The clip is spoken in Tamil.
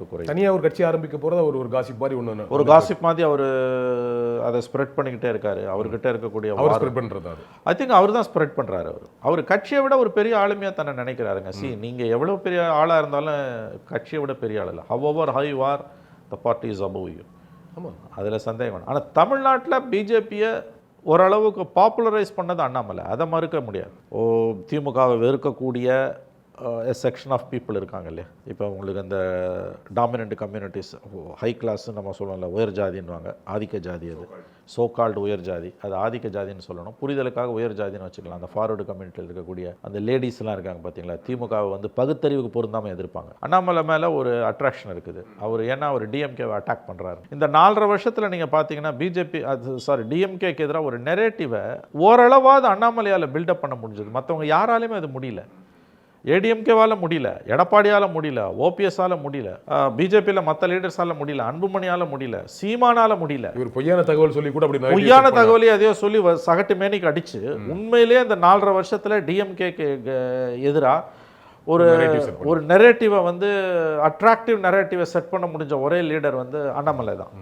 வாய்ப்பு குறையும். தனியாக ஒரு கட்சி ஆரம்பிக்க போகிறத ஒரு காசிப் மாதிரி ஒரு காசிப் மாதிரி அவர் அதை ஸ்ப்ரெட் பண்ணிக்கிட்டே இருக்காரு. அவர்கிட்ட இருக்கக்கூடிய அவர் ஸ்ப்ரெட் பண்ணுறது ஐ திங்க் அவர் தான் ஸ்ப்ரெட் பண்ணுறாரு. அவர் கட்சியை விட ஒரு பெரிய ஆளுமையாக தன்னை நினைக்கிறாருங்க. நீங்கள் எவ்வளோ பெரிய ஆளாக இருந்தாலும் கட்சியை விட பெரிய ஆள் இல்லை. How high you are, the party is above you. ஆமாம், அதில் சந்தேகம் வேணும். ஆனால் தமிழ்நாட்டில் பிஜேபியை ஓரளவுக்கு பாப்புலரைஸ் பண்ணது அண்ணாமலை, அதை மறுக்க முடியாது. திமுகவை வெறுக்கக்கூடிய செக்ஷன் ஆஃப் பீப்புள் இருக்காங்க இல்லையா. இப்போ உங்களுக்கு அந்த டாமினண்ட் கம்யூனிட்டிஸ், ஹை கிளாஸ்ன்னு நம்ம சொல்லணும்ல, உயர் ஜாதின்வாங்க, ஆதிக்க ஜாதி, அது சோகால்டு உயர் ஜாதி, அது ஆதிக்க ஜாதின்னு சொல்லணும், புரிதலுக்காக உயர் ஜாதின்னு வச்சுக்கலாம். அந்த ஃபார்வர்டு கம்யூனிட்டியில் இருக்கக்கூடிய அந்த லேடிஸ்லாம் இருக்காங்க பார்த்தீங்களா, திமுகவை வந்து பகுத்தறிவுக்கு பொருந்தாமல் எதிர்ப்பாங்க. அண்ணாமலை மேலே ஒரு அட்ராக்ஷன் இருக்குது. அவர் ஏன்னா அவர் டிஎம்கேவை அட்டாக் பண்ணுறாரு. இந்த 4.5 வருஷத்தில் நீங்கள் பார்த்தீங்கன்னா பிஜேபி டிஎம்கேக்கு எதிராக ஒரு நெரேட்டிவை ஓரளவாவது அண்ணாமலையால் பில்டப் பண்ண முடிஞ்சது. மற்றவங்க யாராலையுமே அது முடியல. ஏடிஎம்கேவால் முடியல, எடப்பாடியால் முடியல, ஓபிஎஸ்ஸால் முடியல, பிஜேபியில் மற்ற லீடர்ஸால் முடியல, அன்புமணியால் முடியல, சீமானால் முடியல. இவர் பொய்யான தகவல் சொல்லி கூட அப்படி பொய்யான தகவலையும் அதையோ சொல்லி சகட்டு மேனிக்கு அடிச்சு உண்மையிலேயே அந்த 4.5 வருஷத்தில் டிஎம்கேக்கு எதிராக ஒரு நெரேட்டிவை வந்து அட்ராக்டிவ் நெரேட்டிவை செட் பண்ண முடிஞ்ச ஒரே லீடர் வந்து அண்ணாமலை தான்.